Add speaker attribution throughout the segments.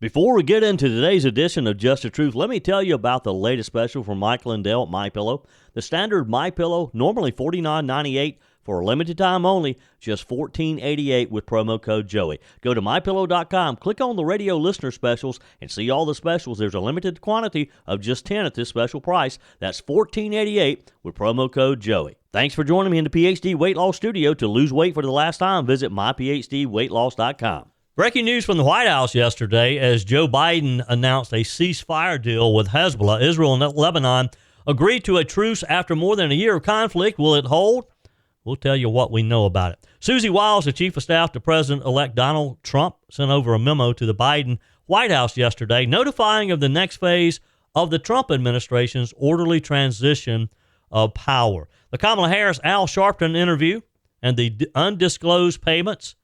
Speaker 1: Before we get into today's edition of Just the Truth, let me tell you about the latest special from Mike Lindell at MyPillow. The standard MyPillow, normally $49.98 for a limited time only, just $14.88 with promo code Joey. Go to MyPillow.com, click on the radio listener specials, and see all the specials. There's a limited quantity of just 10 at this special price. That's $14.88 with promo code Joey. Thanks for joining me in the PhD Weight Loss Studio. To lose weight for the last time, visit myphdweightloss.com. Breaking news from the White House yesterday as Joe Biden announced a ceasefire deal with Hezbollah. Israel and Lebanon agreed to a truce after more than a year of conflict. Will it hold? We'll tell you what we know about it. Susie Wiles, the chief of staff to President-elect Donald Trump, sent over a memo to the Biden White House yesterday notifying of the next phase of the Trump administration's orderly transition of power. The Kamala Harris Al Sharpton interview and the undisclosed payments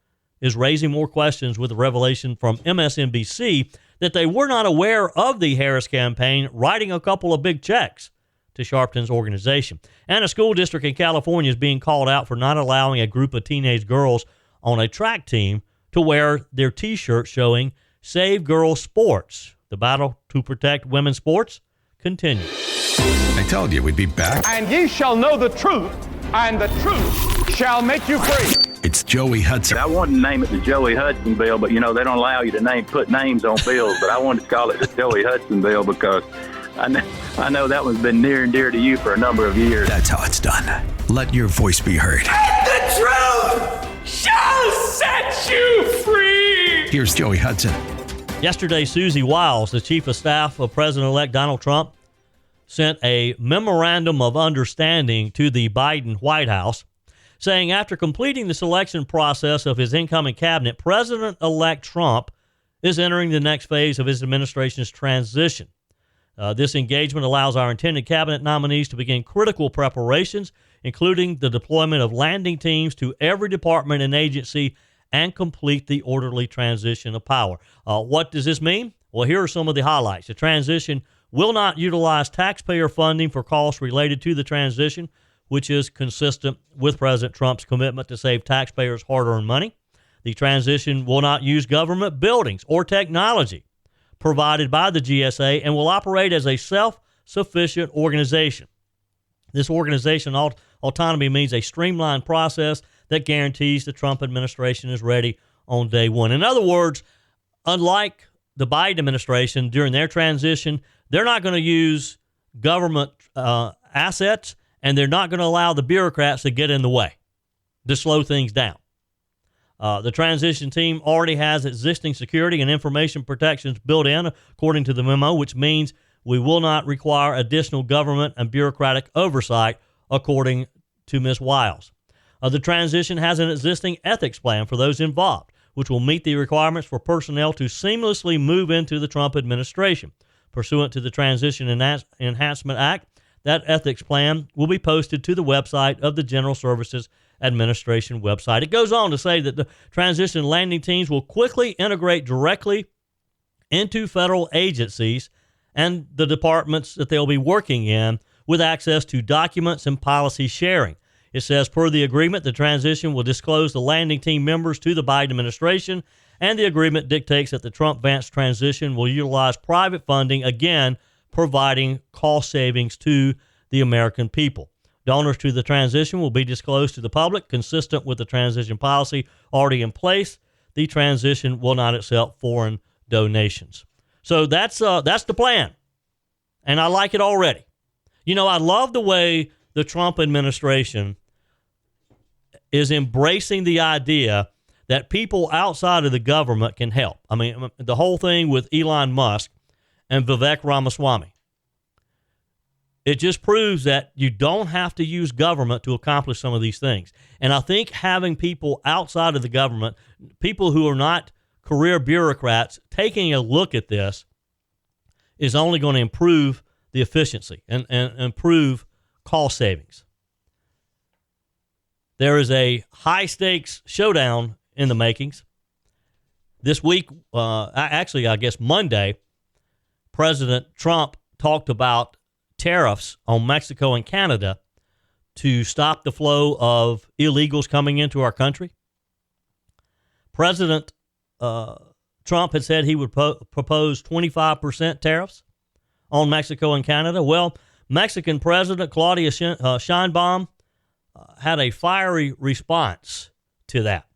Speaker 1: is raising more questions with the revelation from MSNBC that they were not aware of the Harris campaign writing a couple of big checks to Sharpton's organization. And a school district in California is being called out for not allowing a group of teenage girls on a track team to wear their T-shirts showing Save Girls Sports. The battle to protect women's sports continues.
Speaker 2: I told you we'd be back.
Speaker 3: And ye shall know the truth, and the truth shall make you free.
Speaker 2: It's Joey Hudson.
Speaker 4: I wanted to name it the Joey Hudson bill, but, they don't allow you to put names on bills. But I wanted to call it the Joey Hudson bill because I know that one's been near and dear to you for a number of years.
Speaker 2: That's how it's done. Let your voice be heard.
Speaker 3: And the truth shall set you free.
Speaker 2: Here's Joey Hudson.
Speaker 1: Yesterday, Susie Wiles, the chief of staff of President-elect Donald Trump, sent a memorandum of understanding to the Biden White House saying after completing the selection process of his incoming cabinet, President-elect Trump is entering the next phase of his administration's transition. This engagement allows our intended cabinet nominees to begin critical preparations, including the deployment of landing teams to every department and agency and complete the orderly transition of power. What does this mean? Well, here are some of the highlights. The transition will not utilize taxpayer funding for costs related to the transition, which is consistent with President Trump's commitment to save taxpayers hard-earned money. The transition will not use government buildings or technology provided by the GSA and will operate as a self-sufficient organization. This organization autonomy means a streamlined process that guarantees the Trump administration is ready on day one. In other words, unlike the Biden administration during their transition, they're not going to use government assets, and they're not going to allow the bureaucrats to get in the way to slow things down. The transition team already has existing security and information protections built in, according to the memo, which means we will not require additional government and bureaucratic oversight, according to Ms. Wiles. The transition has an existing ethics plan for those involved, which will meet the requirements for personnel to seamlessly move into the Trump administration. Pursuant to the Transition Enhancement Act, that ethics plan will be posted to the website of the General Services Administration website. It goes on to say that the transition landing teams will quickly integrate directly into federal agencies and the departments that they'll be working in with access to documents and policy sharing. It says, per the agreement, the transition will disclose the landing team members to the Biden administration, and the agreement dictates that the Trump-Vance transition will utilize private funding, again, providing cost savings to the American people. Donors to the transition will be disclosed to the public, consistent with the transition policy already in place. The transition will not accept foreign donations. So that's the plan, and I like it already. I love the way the Trump administration is embracing the idea that people outside of the government can help. I mean, the whole thing with Elon Musk and Vivek Ramaswamy. It just proves that you don't have to use government to accomplish some of these things. And I think having people outside of the government, people who are not career bureaucrats, taking a look at this is only going to improve the efficiency and improve cost savings. There is a high-stakes showdown in the makings. This week, I guess Monday, President Trump talked about tariffs on Mexico and Canada to stop the flow of illegals coming into our country. President Trump had said he would propose 25% tariffs on Mexico and Canada. Well, Mexican President Claudia Sheinbaum had a fiery response to that.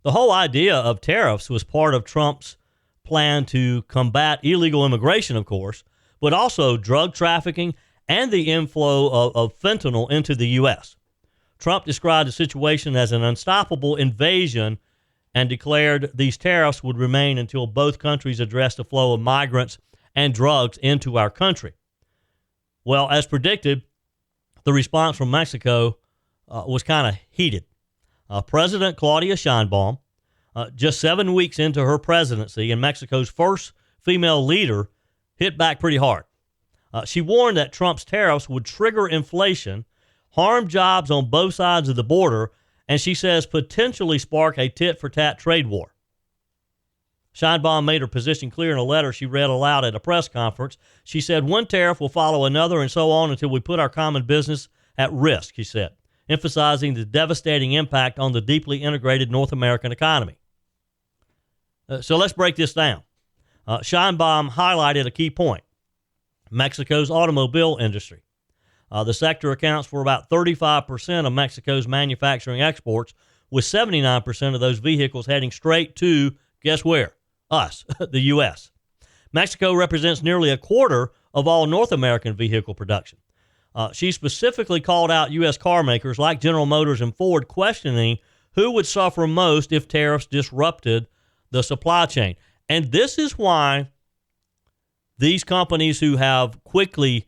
Speaker 1: The whole idea of tariffs was part of Trump's plan to combat illegal immigration, of course, but also drug trafficking and the inflow of fentanyl into the U.S. Trump described the situation as an unstoppable invasion and declared these tariffs would remain until both countries addressed the flow of migrants and drugs into our country. Well, as predicted, the response from Mexico was kind of heated. President Claudia Sheinbaum, just 7 weeks into her presidency and Mexico's first female leader, hit back pretty hard. She warned that Trump's tariffs would trigger inflation, harm jobs on both sides of the border, and she says potentially spark a tit-for-tat trade war. Sheinbaum made her position clear in a letter she read aloud at a press conference. She said, one tariff will follow another and so on until we put our common business at risk, she said, emphasizing the devastating impact on the deeply integrated North American economy. So let's break this down. Sheinbaum highlighted a key point: Mexico's automobile industry. The sector accounts for about 35% of Mexico's manufacturing exports, with 79% of those vehicles heading straight to, guess where? Us, the U.S. Mexico represents nearly a quarter of all North American vehicle production. She specifically called out U.S. car makers like General Motors and Ford, questioning who would suffer most if tariffs disrupted the supply chain. And this is why these companies who have quickly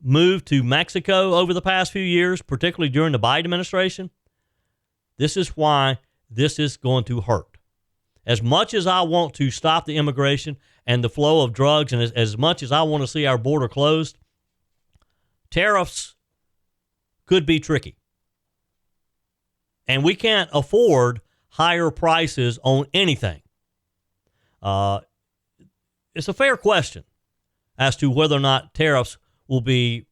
Speaker 1: moved to Mexico over the past few years, particularly during the Biden administration, this is why this is going to hurt. As much as I want to stop the immigration and the flow of drugs, and as much as I want to see our border closed, tariffs could be tricky. And we can't afford higher prices on anything. It's a fair question as to whether or not tariffs will be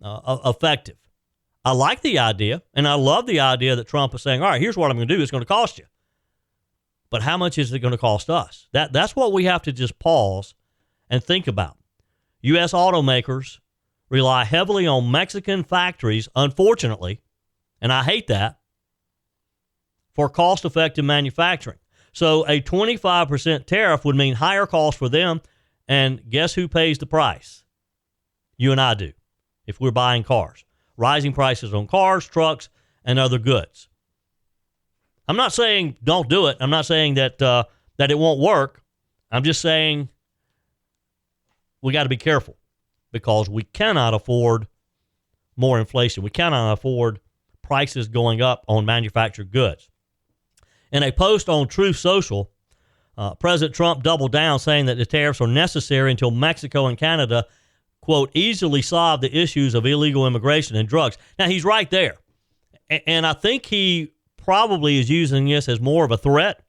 Speaker 1: effective. I like the idea, and I love the idea that Trump is saying, all right, here's what I'm going to do. It's going to cost you. But how much is it going to cost us? That's what we have to just pause and think about. U.S. automakers rely heavily on Mexican factories, unfortunately, and I hate that, for cost-effective manufacturing. So a 25% tariff would mean higher costs for them, and guess who pays the price? You and I do, if we're buying cars. Rising prices on cars, trucks, and other goods. I'm not saying don't do it. I'm not saying that it won't work. I'm just saying we got to be careful, because we cannot afford more inflation. We cannot afford prices going up on manufactured goods. In a post on Truth Social, President Trump doubled down, saying that the tariffs are necessary until Mexico and Canada, quote, easily solve the issues of illegal immigration and drugs. Now, he's right there. And I think he probably is using this as more of a threat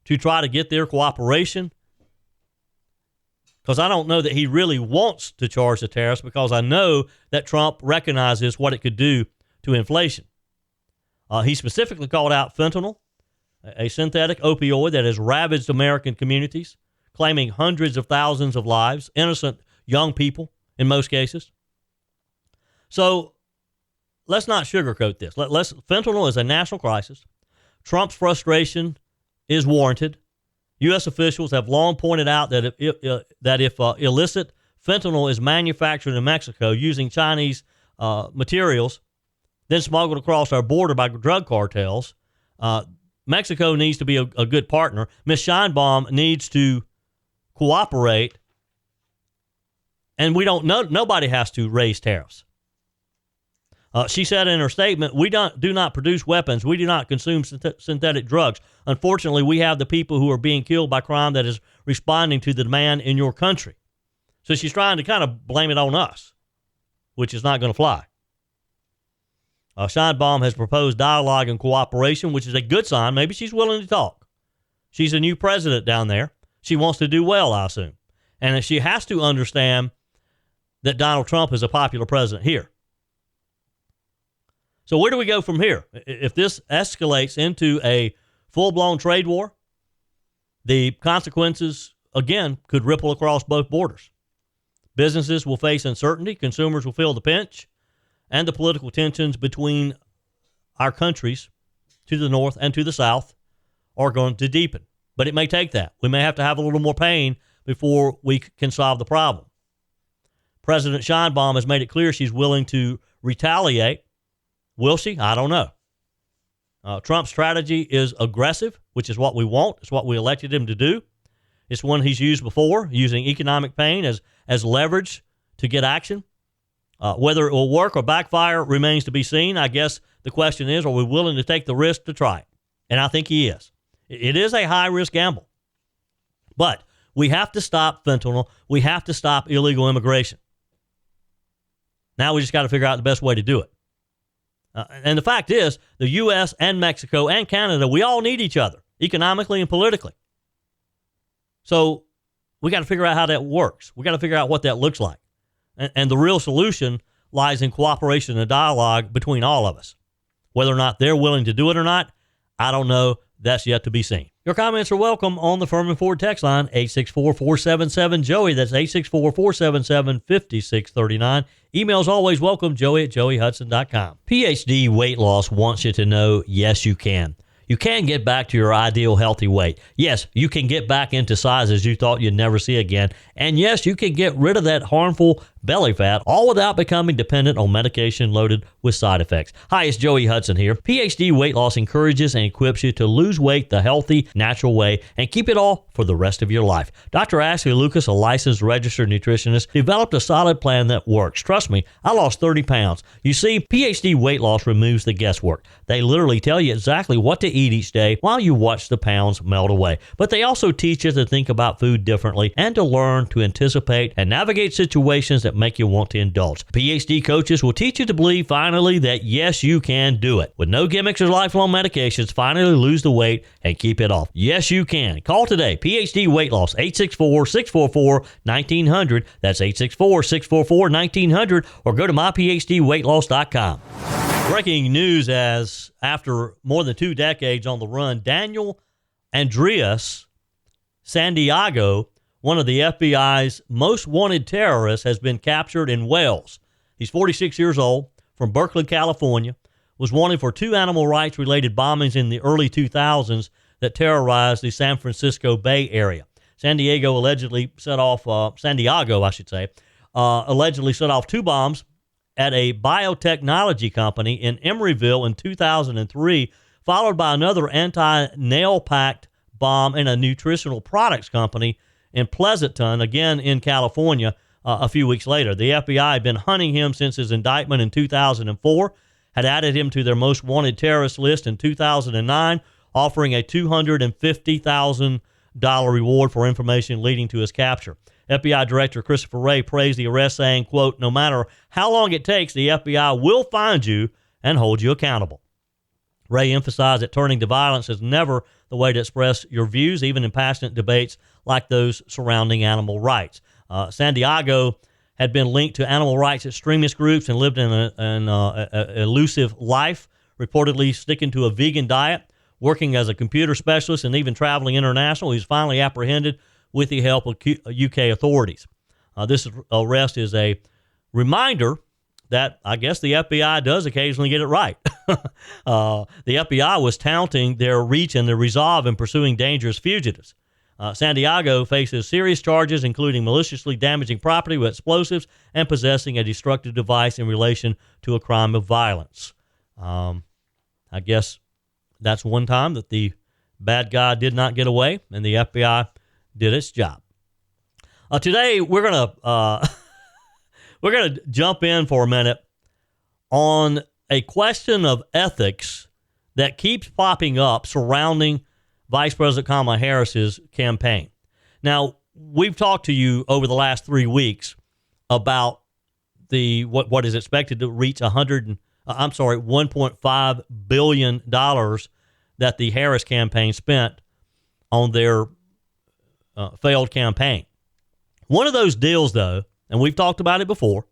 Speaker 1: to try to get their cooperation, because I don't know that he really wants to charge the tariffs, because I know that Trump recognizes what it could do to inflation. He specifically called out fentanyl, a synthetic opioid that has ravaged American communities, claiming hundreds of thousands of lives, innocent young people in most cases. So let's not sugarcoat this. Fentanyl is a national crisis. Trump's frustration is warranted. U.S. officials have long pointed out that if illicit fentanyl is manufactured in Mexico using Chinese materials, then smuggled across our border by drug cartels, Mexico needs to be a good partner. Ms. Sheinbaum needs to cooperate, and nobody has to raise tariffs. She said in her statement, we do not produce weapons. We do not consume synthetic drugs. Unfortunately, we have the people who are being killed by crime that is responding to the demand in your country. So she's trying to kind of blame it on us, which is not going to fly. Sheinbaum has proposed dialogue and cooperation, which is a good sign. Maybe she's willing to talk. She's a new president down there. She wants to do well, I assume. And she has to understand that Donald Trump is a popular president here. So where do we go from here? If this escalates into a full-blown trade war, The consequences, again, could ripple across both borders. Businesses will face uncertainty, consumers will feel the pinch, and the political tensions between our countries to the north and to the south are going to deepen. But it may take that. We may have to have a little more pain before we can solve the problem. President Sheinbaum has made it clear she's willing to retaliate. Will she? I don't know. Trump's strategy is aggressive, which is what we want. It's what we elected him to do. It's one he's used before, using economic pain as leverage to get action. Whether it will work or backfire remains to be seen. I guess the question is, are we willing to take the risk to try it? And I think he is. It is a high-risk gamble. But we have to stop fentanyl. We have to stop illegal immigration. Now we just got to figure out the best way to do it. And the fact is, the U.S. and Mexico and Canada, we all need each other, economically and politically. So we got to figure out how that works. We got to figure out what that looks like. And the real solution lies in cooperation and dialogue between all of us. Whether or not they're willing to do it or not, I don't know. That's yet to be seen. Your comments are welcome on the Firmin Ford text line, 864-477-JOEY. That's 864-477-5639. Emails always welcome, joey@joeyhudson.com. PhD Weight Loss wants you to know, yes, you can. You can get back to your ideal healthy weight. Yes, you can get back into sizes you thought you'd never see again. And yes, you can get rid of that harmful belly fat, all without becoming dependent on medication loaded with side effects. Hi, it's Joey Hudson here. PhD Weight Loss encourages and equips you to lose weight the healthy, natural way and keep it all for the rest of your life. Dr. Ashley Lucas, a licensed registered nutritionist, developed a solid plan that works. Trust me, I lost 30 pounds. You see, PhD Weight Loss removes the guesswork. They literally tell you exactly what to eat each day while you watch the pounds melt away. But they also teach you to think about food differently and to learn to anticipate and navigate situations that make you want to indulge. PhD coaches will teach you to believe finally that yes, you can do it. With no gimmicks or lifelong medications, finally lose the weight and keep it off. Yes, you can. Call today. PhD Weight Loss, 864-644-1900. That's 864-644-1900, or go to myphdweightloss.com. Breaking news: as after more than 2 decades on the run, Daniel Andreas Santiago, one of the FBI's most wanted terrorists, has been captured in Wales. He's 46 years old, from Berkeley, California, was wanted for 2 animal rights related bombings in the early 2000s that terrorized the San Francisco Bay Area. Santiago allegedly set off 2 bombs at a biotechnology company in Emeryville in 2003, followed by another anti-nail pact bomb in a nutritional products company in Pleasanton, again in California, a few weeks later. The FBI had been hunting him since his indictment in 2004, had added him to their most wanted terrorist list in 2009, offering a $250,000 reward for information leading to his capture. FBI Director Christopher Wray praised the arrest, saying, quote, "No matter how long it takes, the FBI will find you and hold you accountable." Wray emphasized that turning to violence is never the way to express your views, even in passionate debates like those surrounding animal rights. Santiago had been linked to animal rights extremist groups and lived in an elusive life, reportedly sticking to a vegan diet, working as a computer specialist, and even traveling international. He was finally apprehended with the help of UK authorities. This arrest is a reminder that I guess the FBI does occasionally get it right. The FBI was touting their reach and their resolve in pursuing dangerous fugitives. Santiago faces serious charges, including maliciously damaging property with explosives and possessing a destructive device in relation to a crime of violence. I guess that's one time that the bad guy did not get away, and the FBI did its job. Today we're gonna jump in for a minute on a question of ethics that keeps popping up surrounding Vice President Kamala Harris's campaign. Now, we've talked to you over the last 3 weeks about what is expected to reach $1.5 billion that the Harris campaign spent on their failed campaign. One of those deals, though, and we've talked about it before,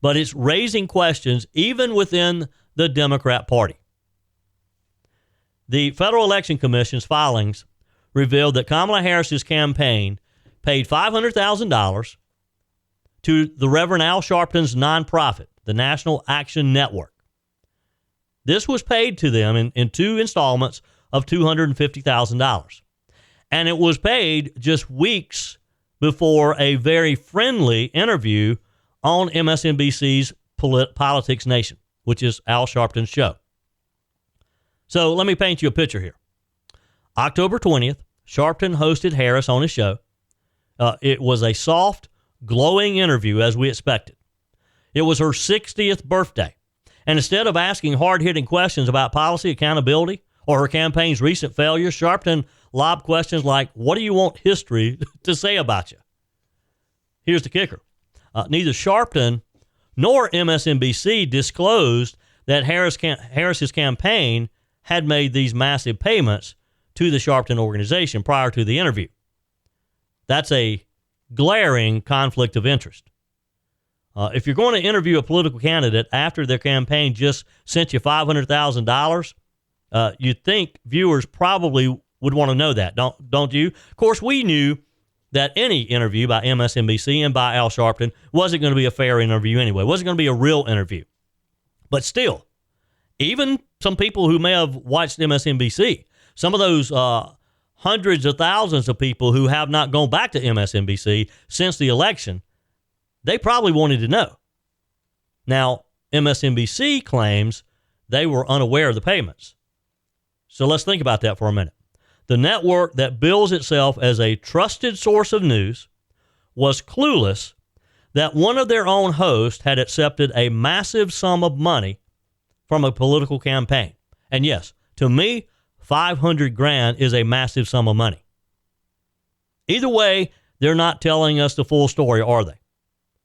Speaker 1: but it's raising questions even within the Democrat Party. The Federal Election Commission's filings revealed that Kamala Harris's campaign paid $500,000 to the Reverend Al Sharpton's nonprofit, the National Action Network. This was paid to them in two installments of $250,000. And it was paid just weeks before a very friendly interview on MSNBC's Politics Nation, which is Al Sharpton's show. So let me paint you a picture here. October 20th, Sharpton hosted Harris on his show. It was a soft, glowing interview, as we expected. It was her 60th birthday. And instead of asking hard-hitting questions about policy accountability or her campaign's recent failures, Sharpton lobbed questions like, what do you want history to say about you? Here's the kicker. Neither Sharpton nor MSNBC disclosed that Harris's campaign had made these massive payments to the Sharpton organization prior to the interview. That's a glaring conflict of interest. If you're going to interview a political candidate after their campaign just sent you $500,000, you'd think viewers probably would want to know that, don't you? Of course, we knew that any interview by MSNBC and by Al Sharpton wasn't going to be a fair interview anyway. It wasn't going to be a real interview. But still, even some people who may have watched MSNBC, some of those hundreds of thousands of people who have not gone back to MSNBC since the election, they probably wanted to know. Now, MSNBC claims they were unaware of the payments. So let's think about that for a minute. The network that bills itself as a trusted source of news was clueless that one of their own hosts had accepted a massive sum of money from a political campaign. And yes, to me, $500,000 is a massive sum of money. Either way, they're not telling us the full story, are they?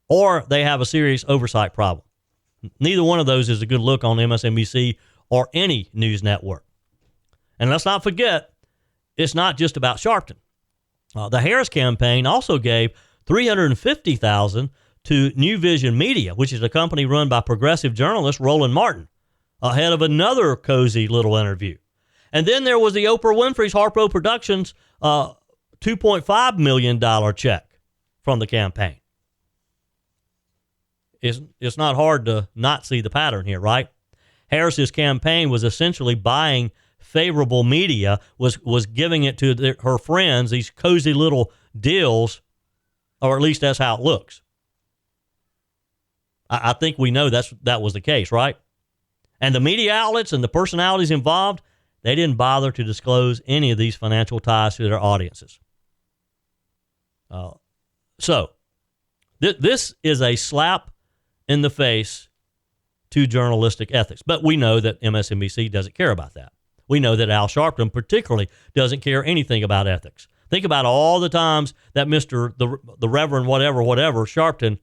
Speaker 1: Or they have a serious oversight problem. Neither one of those is a good look on MSNBC or any news network. And let's not forget, it's not just about Sharpton. The Harris campaign also gave $350,000 to New Vision Media, which is a company run by progressive journalist Roland Martin, ahead of another cozy little interview. And then there was the Oprah Winfrey's Harpo Productions $2.5 million check from the campaign. It's not hard to not see the pattern here, right? Harris's campaign was essentially buying favorable media, was giving it to her friends, these cozy little deals, or at least that's how it looks. I think we know that was the case, right? And the media outlets and the personalities involved, they didn't bother to disclose any of these financial ties to their audiences. So this is a slap in the face to journalistic ethics. But we know that MSNBC doesn't care about that. We know that Al Sharpton particularly doesn't care anything about ethics. Think about all the times that the Reverend whatever Sharpton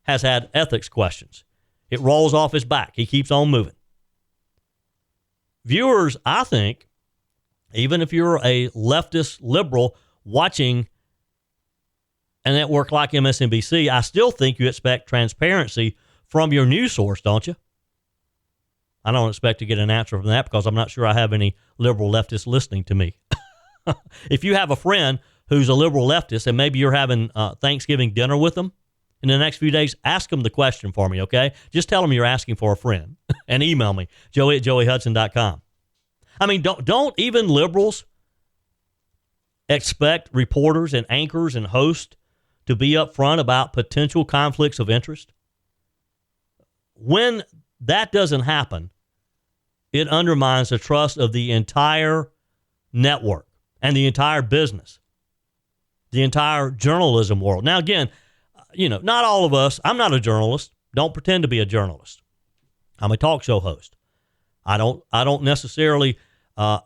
Speaker 1: has had ethics questions. It rolls off his back. He keeps on moving. Viewers, I think, even if you're a leftist liberal watching a network like MSNBC, I still think you expect transparency from your news source, don't you? I don't expect to get an answer from that because I'm not sure I have any liberal leftists listening to me. If you have a friend who's a liberal leftist and maybe you're having Thanksgiving dinner with them in the next few days, ask them the question for me, okay? Just tell them you're asking for a friend and email me, joey@joeyhudson.com. I mean, don't even liberals expect reporters and anchors and hosts to be upfront about potential conflicts of interest? When that doesn't happen, it undermines the trust of the entire network and the entire business, the entire journalism world. Now, again, not all of us. I'm not a journalist. Don't pretend to be a journalist. I'm a talk show host. I don't necessarily. I'm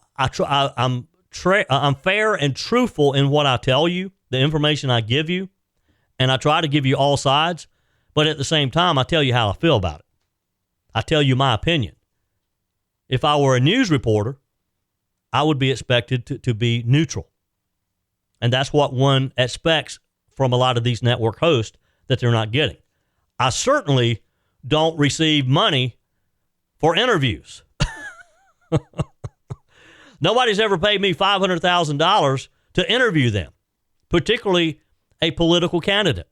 Speaker 1: fair and truthful in what I tell you, the information I give you, and I try to give you all sides. But at the same time, I tell you how I feel about it. I tell you my opinion. If I were a news reporter, I would be expected to be neutral. And that's what one expects from a lot of these network hosts that they're not getting. I certainly don't receive money for interviews. Nobody's ever paid me $500,000 to interview them, particularly a political candidate.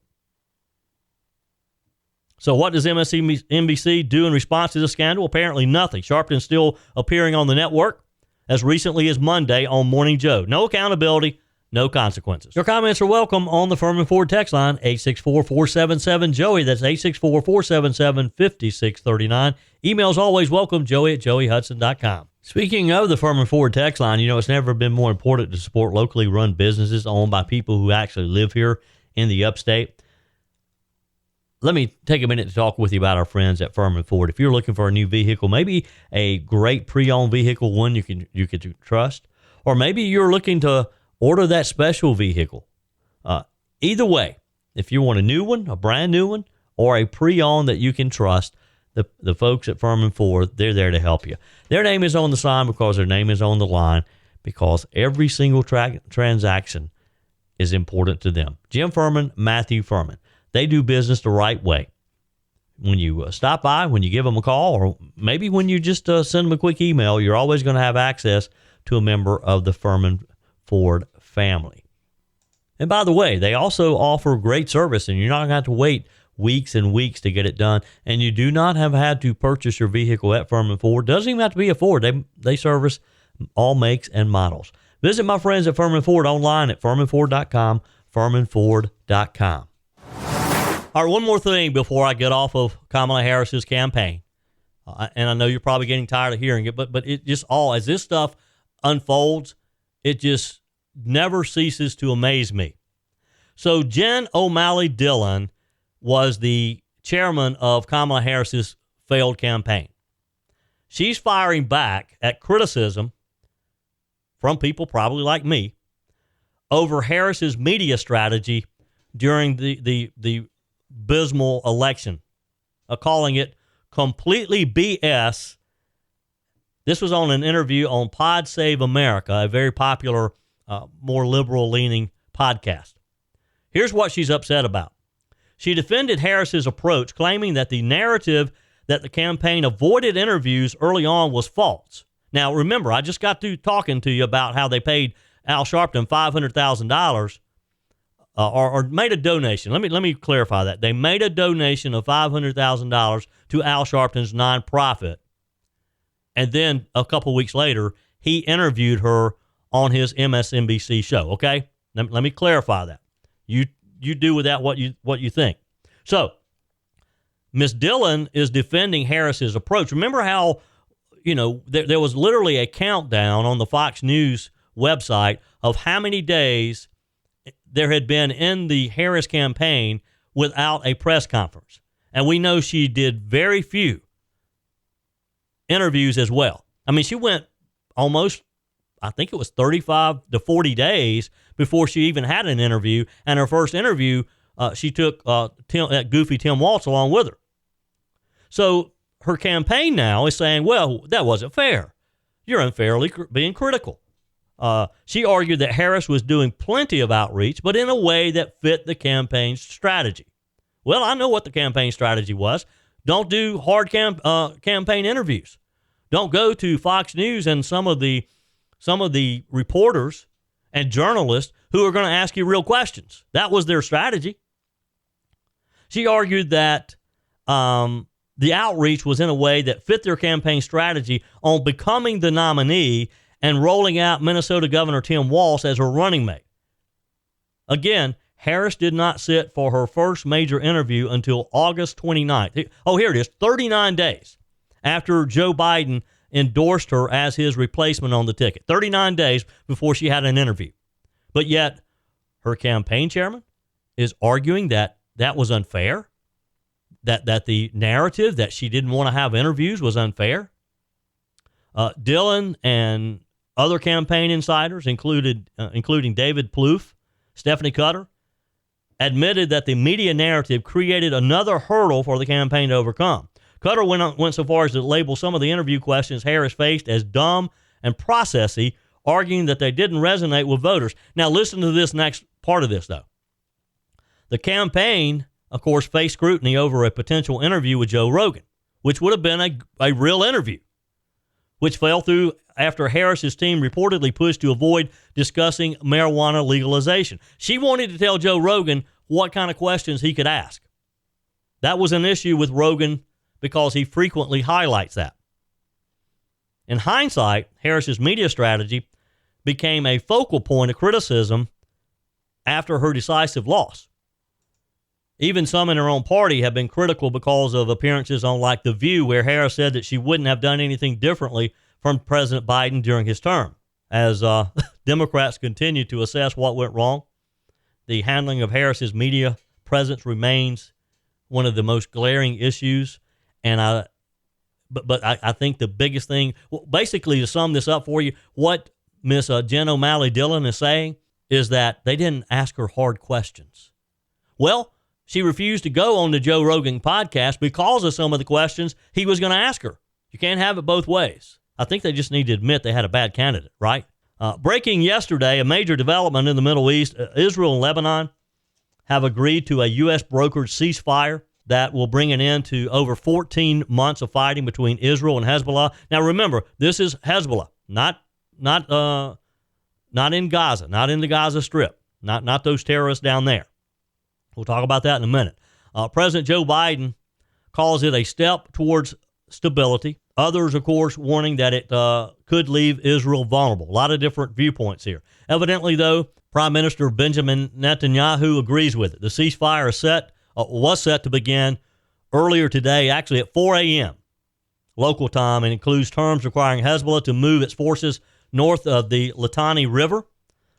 Speaker 1: So what does MSNBC do in response to this scandal? Apparently nothing. Sharpton still appearing on the network as recently as Monday on Morning Joe. No accountability, no consequences. Your comments are welcome on the Firmin Ford text line, 864-477-JOEY. That's 864-477-5639. Emails always welcome, joey@joeyhudson.com. Speaking of the Firmin Ford text line, it's never been more important to support locally run businesses owned by people who actually live here in the upstate. Let me take a minute to talk with you about our friends at Firmin Ford. If you're looking for a new vehicle, maybe a great pre-owned vehicle, one you can trust, or maybe you're looking to order that special vehicle. Either way, if you want a new one, a brand new one, or a pre-owned that you can trust, the folks at Firmin Ford, they're there to help you. Their name is on the sign because their name is on the line, because every single transaction is important to them. Jim Firmin, Matthew Firmin. They do business the right way. When you stop by, when you give them a call, or maybe when you just send them a quick email, you're always going to have access to a member of the Firmin Ford family. And by the way, they also offer great service, and you're not going to have to wait weeks and weeks to get it done. And you do not have had to purchase your vehicle at Firmin Ford. Doesn't even have to be a Ford. They service all makes and models. Visit my friends at Firmin Ford online at firminford.com, firminford.com. All right, one more thing before I get off of Kamala Harris's campaign. And I know you're probably getting tired of hearing it, but it just as this stuff unfolds, it just never ceases to amaze me. So Jen O'Malley Dillon was the chairman of Kamala Harris's failed campaign. She's firing back at criticism from people probably like me over Harris's media strategy during the abysmal election, calling it completely BS. This was on an interview on Pod Save America, a very popular, more liberal-leaning podcast. Here's what she's upset about. She defended Harris's approach, claiming that the narrative that the campaign avoided interviews early on was false. Now, remember, I just got through talking to you about how they paid Al Sharpton $500,000 or made a donation. Let me clarify that. They made a donation of $500,000 to Al Sharpton's nonprofit. And then a couple weeks later, he interviewed her on his MSNBC show. Okay? Let me clarify that. You do with that what you think. So, Ms. Dillon is defending Harris's approach. Remember how, there was literally a countdown on the Fox News website of how many days there had been in the Harris campaign without a press conference. And we know she did very few interviews as well. I mean, she went almost, I think it was 35 to 40 days before she even had an interview. And her first interview, she took goofy Tim Walz along with her. So her campaign now is saying, well, that wasn't fair. You're unfairly being critical. She argued that Harris was doing plenty of outreach, but in a way that fit the campaign's strategy. Well, I know what the campaign strategy was. Don't do hard campaign interviews. Don't go to Fox News and some of the reporters and journalists who are going to ask you real questions. That was their strategy. She argued that the outreach was in a way that fit their campaign strategy on becoming the nominee and rolling out Minnesota Governor Tim Walz as her running mate. Again, Harris did not sit for her first major interview until August 29th. Oh, here it is, 39 days after Joe Biden endorsed her as his replacement on the ticket. 39 days before she had an interview. But yet, her campaign chairman is arguing that that was unfair, that the narrative that she didn't want to have interviews was unfair. Dillon and other campaign insiders, including David Plouffe, Stephanie Cutter, admitted that the media narrative created another hurdle for the campaign to overcome. Cutter went so far as to label some of the interview questions Harris faced as dumb and processy, arguing that they didn't resonate with voters. Now, listen to this next part of this, though. The campaign, of course, faced scrutiny over a potential interview with Joe Rogan, which would have been a real interview, which fell through after Harris's team reportedly pushed to avoid discussing marijuana legalization. She wanted to tell Joe Rogan what kind of questions he could ask. That was an issue with Rogan because he frequently highlights that. In hindsight, Harris's media strategy became a focal point of criticism after her decisive loss. Even some in her own party have been critical because of appearances on like The View, where Harris said that she wouldn't have done anything differently from President Biden during his term. As Democrats continue to assess what went wrong, the handling of Harris's media presence remains one of the most glaring issues. And I think the biggest thing, well, basically to sum this up for you, what Miss Jen O'Malley Dillon is saying is that they didn't ask her hard questions. Well, she refused to go on the Joe Rogan podcast because of some of the questions he was going to ask her. You can't have it both ways. I think they just need to admit they had a bad candidate, right? Breaking yesterday, a major development in the Middle East, Israel and Lebanon have agreed to a U.S. brokered ceasefire that will bring an end to over 14 months of fighting between Israel and Hezbollah. Now, remember, this is Hezbollah, not in Gaza, not in the Gaza Strip, not those terrorists down there. We'll talk about that in a minute. President Joe Biden calls it a step towards stability. Others, of course, warning that it could leave Israel vulnerable. A lot of different viewpoints here. Evidently, though, Prime Minister Benjamin Netanyahu agrees with it. The ceasefire was set to begin earlier today, actually at 4 a.m. local time, and includes terms requiring Hezbollah to move its forces north of the Litani River,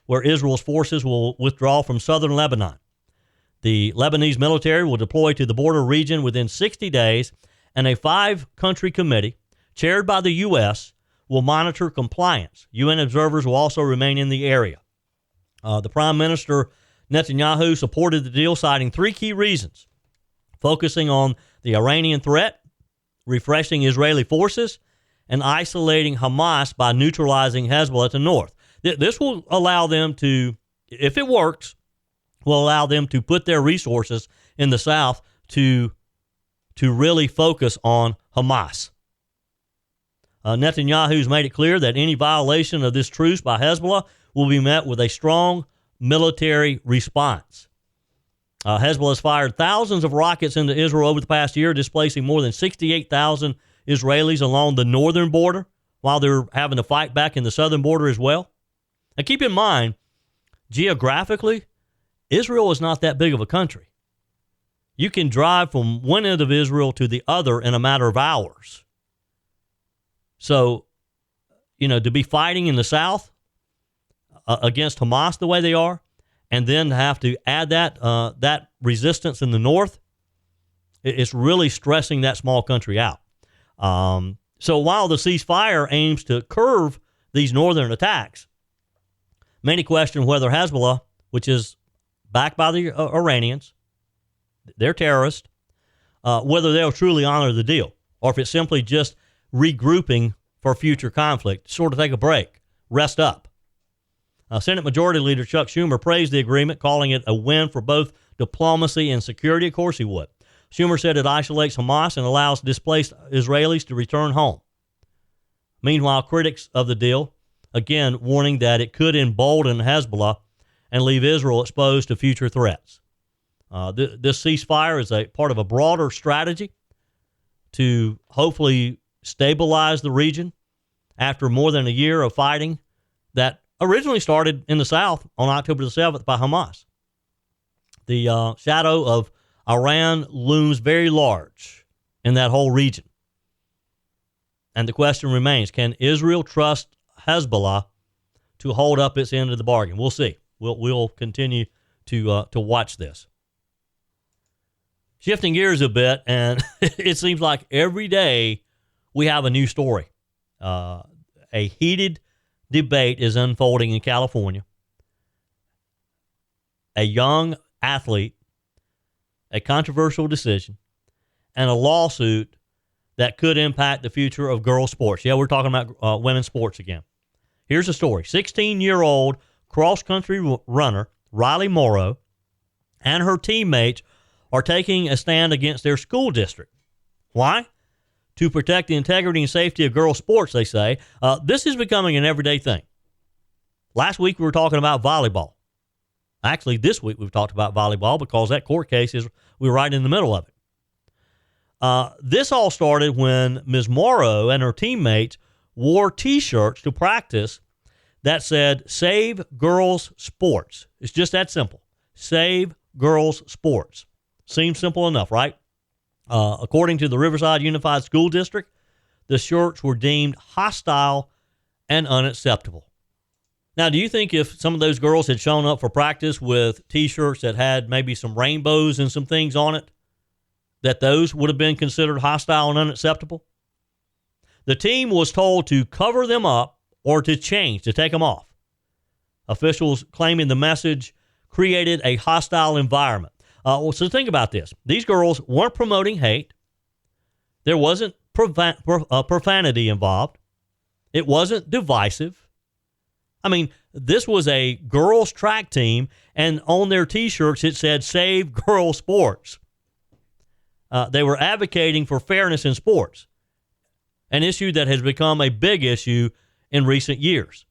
Speaker 1: where Israel's forces will withdraw from southern Lebanon. The Lebanese military will deploy to the border region within 60 days, and a 5-country committee, chaired by the U.S., will monitor compliance. UN observers will also remain in the area. The Prime Minister Netanyahu supported the deal, citing 3 key reasons: focusing on the Iranian threat, refreshing Israeli forces, and isolating Hamas by neutralizing Hezbollah to the north. This will allow them to, if it works, will allow them to put their resources in the south to really focus on Hamas. Netanyahu's made it clear that any violation of this truce by Hezbollah will be met with a strong military response. Hezbollah has fired thousands of rockets into Israel over the past year, displacing more than 68,000 Israelis along the northern border, while they're having to fight back in the southern border as well. Now keep in mind, geographically, Israel is not that big of a country. You can drive from one end of Israel to the other in a matter of hours. So, to be fighting in the south against Hamas the way they are, and then have to add that resistance in the north, it's really stressing that small country out. So while the ceasefire aims to curb these northern attacks, many question whether Hezbollah, which is backed by the Iranians, they're terrorists, whether they'll truly honor the deal, or if it's simply just regrouping for future conflict, sort of take a break, rest up. Senate Majority Leader Chuck Schumer praised the agreement, calling it a win for both diplomacy and security. Of course he would. Schumer said it isolates Hamas and allows displaced Israelis to return home. Meanwhile, critics of the deal, again, warning that it could embolden Hezbollah and leave Israel exposed to future threats. This ceasefire is a part of a broader strategy to hopefully stabilize the region after more than a year of fighting that originally started in the south on October the 7th by Hamas. The shadow of Iran looms very large in that whole region. And the question remains, can Israel trust Hezbollah to hold up its end of the bargain? We'll see. We'll continue to watch this. Shifting gears a bit, and it seems like every day we have a new story. A heated debate is unfolding in California. A young athlete, a controversial decision, and a lawsuit that could impact the future of girls' sports. Yeah, we're talking about women's sports again. Here's the story. 16-year-old cross-country runner Riley Morrow and her teammates are taking a stand against their school district. Why? to protect the integrity and safety of girls' sports, they say. This is becoming an everyday thing. Last week we were talking about volleyball. Actually, this week we've talked about volleyball because that court case we're right in the middle of it. This all started when Ms. Morrow and her teammates wore T-shirts to practice that said, "Save Girls Sports." It's just that simple. Save Girls Sports. Seems simple enough, right? According to the Riverside Unified School District, the shirts were deemed hostile and unacceptable. Now, do you think if some of those girls had shown up for practice with T-shirts that had maybe some rainbows and some things on it, that those would have been considered hostile and unacceptable? The team was told to cover them up or to take them off. Officials claiming the message created a hostile environment. So think about this. These girls weren't promoting hate. There wasn't profanity involved. It wasn't divisive. I mean, this was a girls' track team, and on their T-shirts it said, "Save Girls Sports." They were advocating for fairness in sports, an issue that has become a big issue in recent years.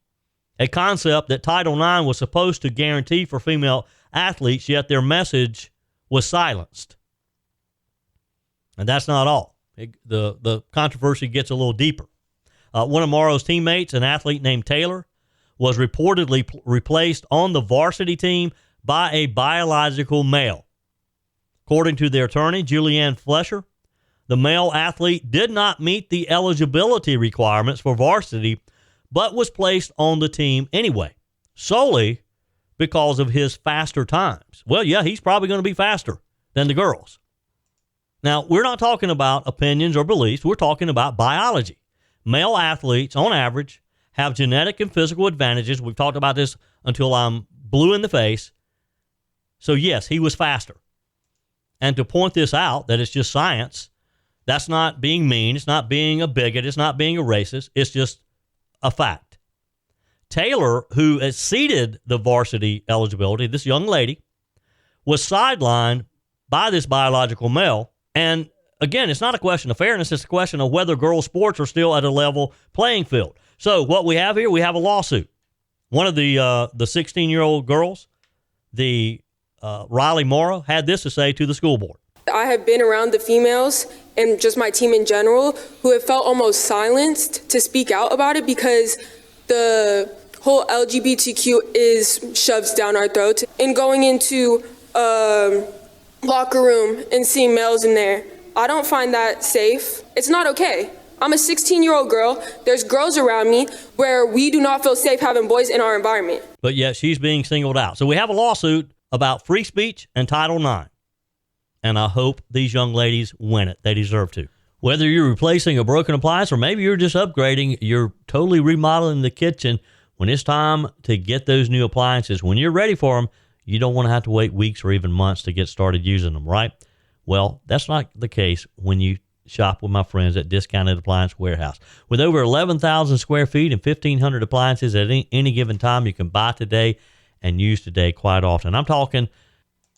Speaker 1: A concept that Title IX was supposed to guarantee for female athletes, yet their message was silenced. And that's not all. The controversy gets a little deeper. One of Morrow's teammates, an athlete named Taylor, was reportedly replaced on the varsity team by a biological male. According to their attorney, Julianne Flesher, the male athlete did not meet the eligibility requirements for varsity, but was placed on the team anyway, solely because of his faster times. Well, yeah, he's probably going to be faster than the girls. Now, we're not talking about opinions or beliefs. We're talking about biology. Male athletes, on average, have genetic and physical advantages. We've talked about this until I'm blue in the face. So, yes, he was faster. And to point this out, that it's just science, that's not being mean. It's not being a bigot. It's not being a racist. It's just a fact. Taylor, who exceeded the varsity eligibility, this young lady, was sidelined by this biological male. And again, it's not a question of fairness. It's a question of whether girls' sports are still at a level playing field. So what we have here, we have a lawsuit. One of the 16-year-old girls, the Riley Morrow, had this to say to the school board.
Speaker 5: I have been around the females and just my team in general who have felt almost silenced to speak out about it because the whole LGBTQ is shoved down our throats. And going into a locker room and seeing males in there, I don't find that safe. It's not okay. I'm a 16-year-old girl. There's girls around me where we do not feel safe having boys in our environment.
Speaker 1: But yet she's being singled out. So we have a lawsuit about free speech and Title IX. And I hope these young ladies win it. They deserve to. Whether you're replacing a broken appliance or maybe you're just upgrading, you're totally remodeling the kitchen, when it's time to get those new appliances, when you're ready for them, you don't want to have to wait weeks or even months to get started using them, right? Well, that's not the case when you shop with my friends at Discounted Appliance Warehouse. With over 11,000 square feet and 1,500 appliances at any given time, you can buy today and use today quite often. I'm talking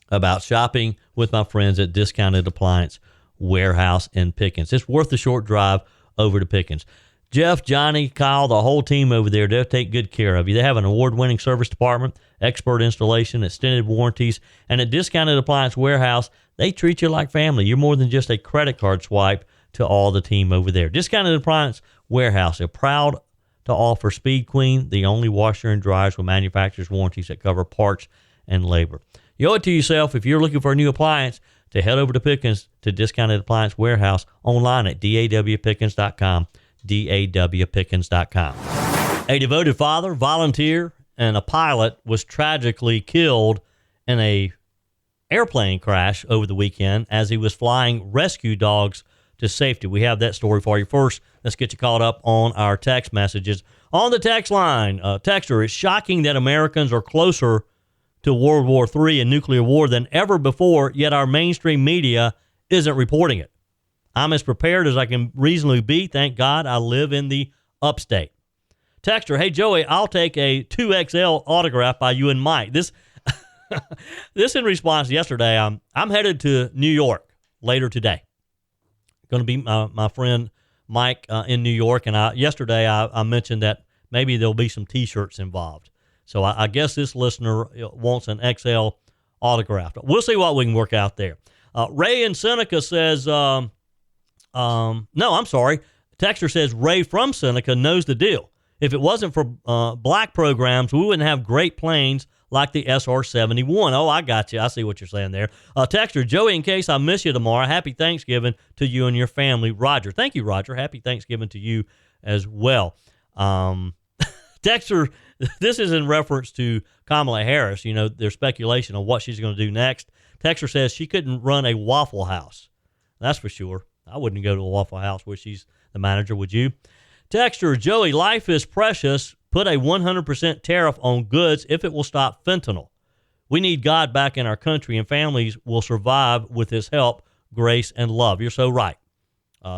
Speaker 1: about shopping with my friends at Discounted Appliance Warehouse in Pickens. It's worth the short drive over to Pickens. Jeff, Johnny, Kyle, the whole team over there, they'll take good care of you. They have an award-winning service department, expert installation, extended warranties, and at Discounted Appliance Warehouse, they treat you like family. You're more than just a credit card swipe to all the team over there. Discounted Appliance Warehouse, they're proud to offer Speed Queen, the only washer and dryers with manufacturer's warranties that cover parts and labor. You owe it to yourself, if you're looking for a new appliance, to head over to Pickens to Discounted Appliance Warehouse online at dawpickens.com, dawpickens.com. A devoted father, volunteer, and a pilot was tragically killed in a airplane crash over the weekend as he was flying rescue dogs to safety. We have that story for you. First, let's get you caught up on our text messages. On the text line, texter, it's shocking that Americans are closer to World War III and nuclear war than ever before, yet our mainstream media isn't reporting it. I'm as prepared as I can reasonably be. Thank God I live in the upstate. Texter, hey, Joey, I'll take a 2XL autograph by you and Mike. This in response to yesterday. I'm headed to New York later today. Going to be my friend Mike in New York. And yesterday I mentioned that maybe there'll be some T-shirts involved. So I guess this listener wants an XL autograph. We'll see what we can work out there. Ray in Seneca says, no, I'm sorry. Texter says Ray from Seneca knows the deal. If it wasn't for black programs, we wouldn't have great planes like the SR-71. Oh, I got you. I see what you're saying there. Texter, Joey, in case I miss you tomorrow, happy Thanksgiving to you and your family. Roger. Thank you, Roger. Happy Thanksgiving to you as well. Texter, this is in reference to Kamala Harris. You know, there's speculation on what she's going to do next. Texter says she couldn't run a Waffle House. That's for sure. I wouldn't go to a Waffle House where she's the manager, would you? Texter, Joey, life is precious. Put a 100% tariff on goods if it will stop fentanyl. We need God back in our country, and families will survive with his help, grace, and love. You're so right.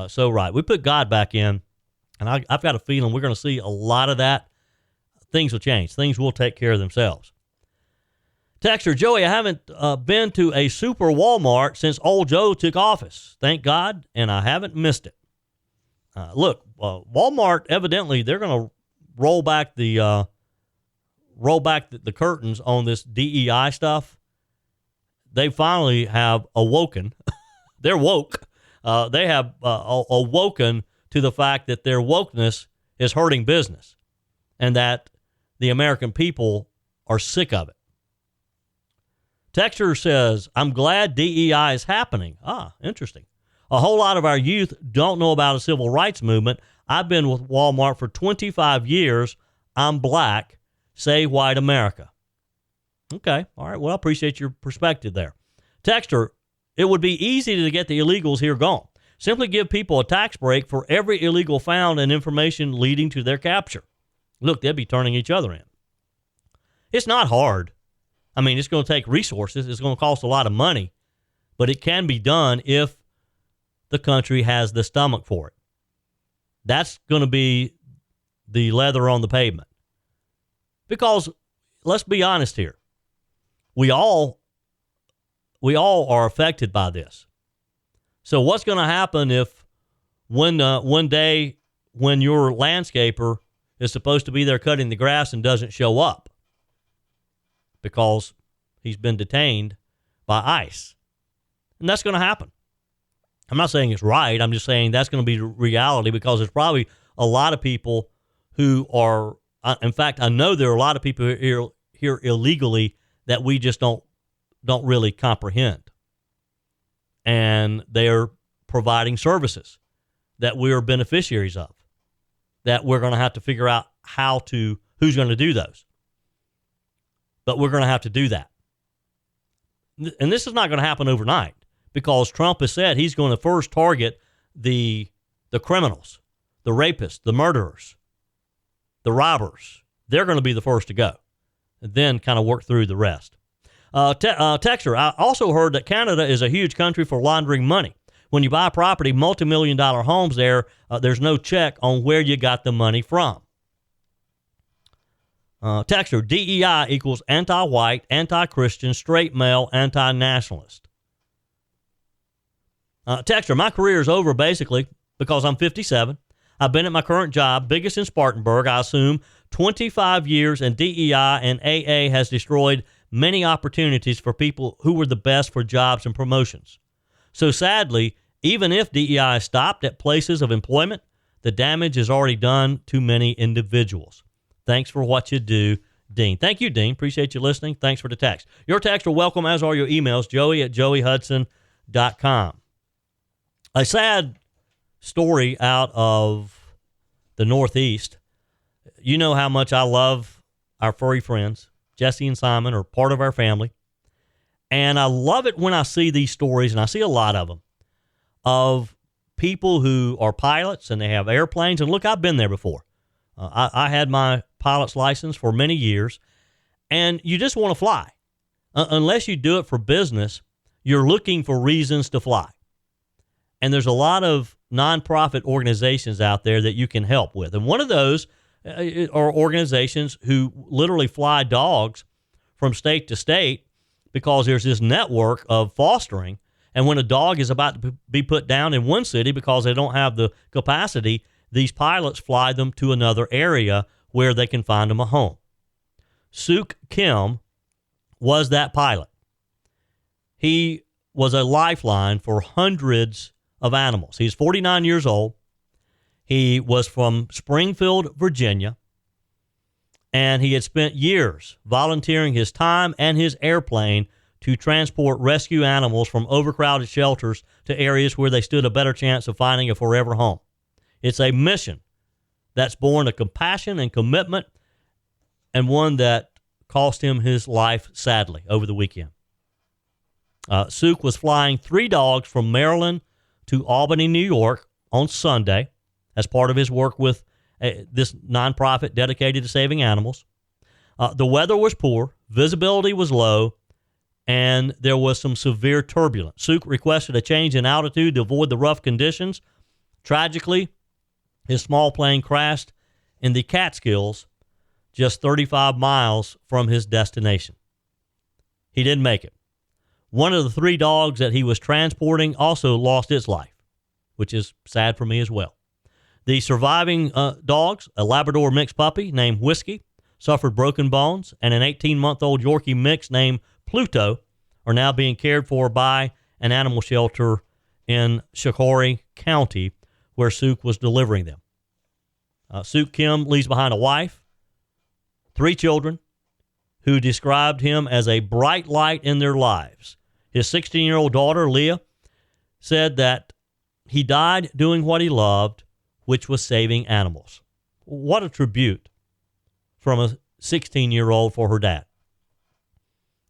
Speaker 1: So right. We put God back in, and I've got a feeling we're going to see a lot of that. Things will change. Things will take care of themselves. Texter, Joey, I haven't been to a super Walmart since old Joe took office. Thank God, and I haven't missed it. Look, Walmart, evidently, they're going to roll back the curtains on this DEI stuff. They finally have awoken. They're woke. They have awoken to the fact that their wokeness is hurting business and that the American people are sick of it. Texter says, I'm glad DEI is happening. Interesting. A whole lot of our youth don't know about a civil rights movement. I've been with Walmart for 25 years. I'm black. Say white America. Okay. All right. Well, I appreciate your perspective there. Texter, it would be easy to get the illegals here gone. Simply give people a tax break for every illegal found and information leading to their capture. Look, they'd be turning each other in. It's not hard. I mean, it's going to take resources. It's going to cost a lot of money, but it can be done if the country has the stomach for it. That's going to be the leather on the pavement. Because let's be honest here. We all are affected by this. So what's going to happen if one day when your landscaper is supposed to be there cutting the grass and doesn't show up because he's been detained by ICE? And that's going to happen. I'm not saying it's right. I'm just saying that's going to be the reality because there's probably a lot of people who are, in fact, I know there are a lot of people here illegally that we just don't really comprehend. And they're providing services that we are beneficiaries of, that we're going to have to figure out who's going to do those. But we're going to have to do that. And this is not going to happen overnight because Trump has said he's going to first target the criminals, the rapists, the murderers, the robbers. They're going to be the first to go and then kind of work through the rest. Texter, I also heard that Canada is a huge country for laundering money. When you buy property, multi-million-dollar homes there's no check on where you got the money from. Texter, DEI equals anti-white, anti-Christian, straight male, anti-nationalist. Texter, my career is over basically because I'm 57. I've been at my current job, biggest in Spartanburg, I assume, 25 years, and DEI and AA has destroyed many opportunities for people who were the best for jobs and promotions. So sadly, even if DEI stopped at places of employment, the damage is already done to many individuals. Thanks for what you do, Dean. Thank you, Dean. Appreciate you listening. Thanks for the text. Your texts are welcome, as are your emails, joey@joeyhudson.com. A sad story out of the Northeast. You know how much I love our furry friends. Jesse and Simon are part of our family. And I love it when I see these stories, and I see a lot of them, of people who are pilots and they have airplanes. And look, I've been there before. I had my pilot's license for many years, and you just want to fly. Unless you do it for business, you're looking for reasons to fly. And there's a lot of nonprofit organizations out there that you can help with. And one of those are organizations who literally fly dogs from state to state because there's this network of fostering, And when a dog is about to be put down in one city because they don't have the capacity, these pilots fly them to another area where they can find them a home. Suk Kim was that pilot. He was a lifeline for hundreds of animals. He's 49 years old. He was from Springfield, Virginia, and he had spent years volunteering his time and his airplane to transport rescue animals from overcrowded shelters to areas where they stood a better chance of finding a forever home. It's a mission that's born of compassion and commitment, and one that cost him his life, sadly, over the weekend. Suk was flying 3 dogs from Maryland to Albany, New York on Sunday as part of his work with this nonprofit dedicated to saving animals. The weather was poor, visibility was low, and there was some severe turbulence. Suk requested a change in altitude to avoid the rough conditions. Tragically, his small plane crashed in the Catskills, just 35 miles from his destination. He didn't make it. One of the 3 dogs that he was transporting also lost its life, which is sad for me as well. The surviving dogs, a Labrador mixed puppy named Whiskey, suffered broken bones, and an 18-month-old Yorkie mix named Pluto are now being cared for by an animal shelter in Shakori County, where Suk was delivering them. Suk Kim leaves behind a wife, 3 children, who described him as a bright light in their lives. His 16-year-old daughter, Leah, said that he died doing what he loved, which was saving animals. What a tribute from a 16-year-old for her dad.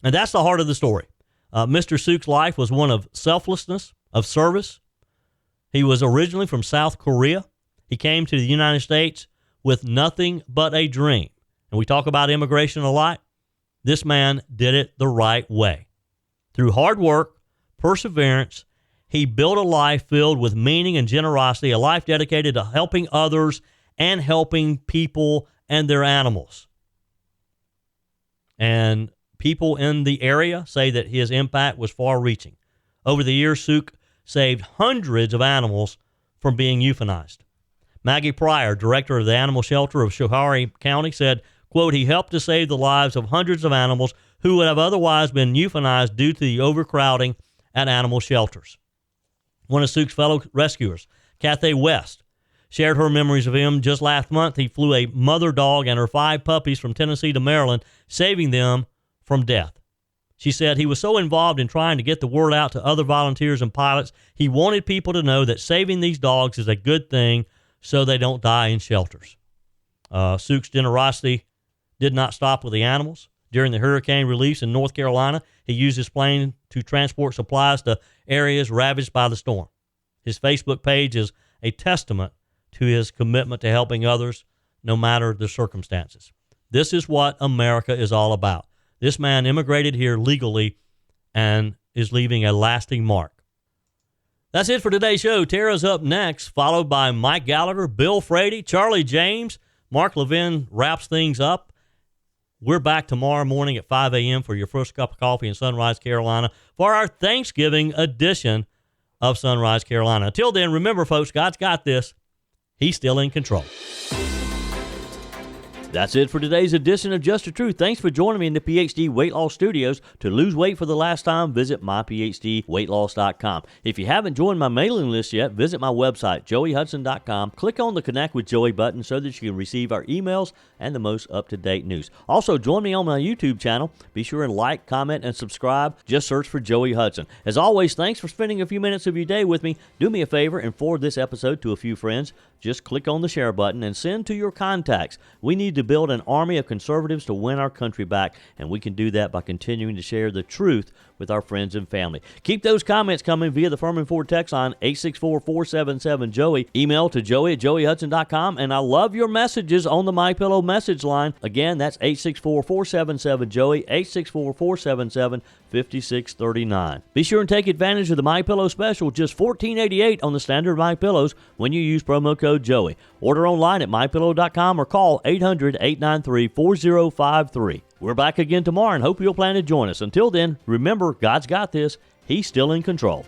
Speaker 1: And that's the heart of the story. Mr. Suk's life was one of selflessness, of service. He was originally from South Korea. He came to the United States with nothing but a dream. And we talk about immigration a lot. This man did it the right way. Through hard work, perseverance, he built a life filled with meaning and generosity, a life dedicated to helping others and helping people and their animals. And people in the area say that his impact was far-reaching. Over the years, Suk saved hundreds of animals from being euthanized. Maggie Pryor, director of the animal shelter of Shakori County, said, quote, he helped to save the lives of hundreds of animals who would have otherwise been euthanized due to the overcrowding at animal shelters. One of Suk's fellow rescuers, Cathay West, shared her memories of him. Just last month, he flew a mother dog and her 5 puppies from Tennessee to Maryland, saving them from death. She said he was so involved in trying to get the word out to other volunteers and pilots, he wanted people to know that saving these dogs is a good thing so they don't die in shelters. Suk's generosity did not stop with the animals. During the hurricane release in North Carolina, he used his plane to transport supplies to areas ravaged by the storm. His Facebook page is a testament to his commitment to helping others, no matter the circumstances. This is what America is all about. This man immigrated here legally and is leaving a lasting mark. That's it for today's show. Tara's up next, followed by Mike Gallagher, Bill Frady, Charlie James. Mark Levin wraps things up. We're back tomorrow morning at 5 a.m. for your first cup of coffee in Sunrise, Carolina, for our Thanksgiving edition of Sunrise, Carolina. Until then, remember, folks, God's got this. He's still in control. That's it for today's edition of Just the Truth. Thanks for joining me in the PhD Weight Loss Studios. To lose weight for the last time, visit myphdweightloss.com. If you haven't joined my mailing list yet, visit my website, joeyhudson.com. Click on the Connect with Joey button so that you can receive our emails and the most up-to-date news. Also, join me on my YouTube channel. Be sure and like, comment, and subscribe. Just search for Joey Hudson. As always, thanks for spending a few minutes of your day with me. Do me a favor and forward this episode to a few friends. Just click on the share button and send to your contacts. We need to build an army of conservatives to win our country back, and we can do that by continuing to share the truth with our friends and family. Keep those comments coming via the Firmin Ford text line 864-477-JOEY. Email to joey@joeyhudson.com, and I love your messages on the MyPillow message line. Again, that's 864-477-JOEY, 864-477-5639. Be sure and take advantage of the MyPillow special, just $14.88 on the standard MyPillows when you use promo code Joey. Order online at mypillow.com or call 800-893-4053. We're back again tomorrow and hope you'll plan to join us. Until then, remember, God's got this. He's still in control.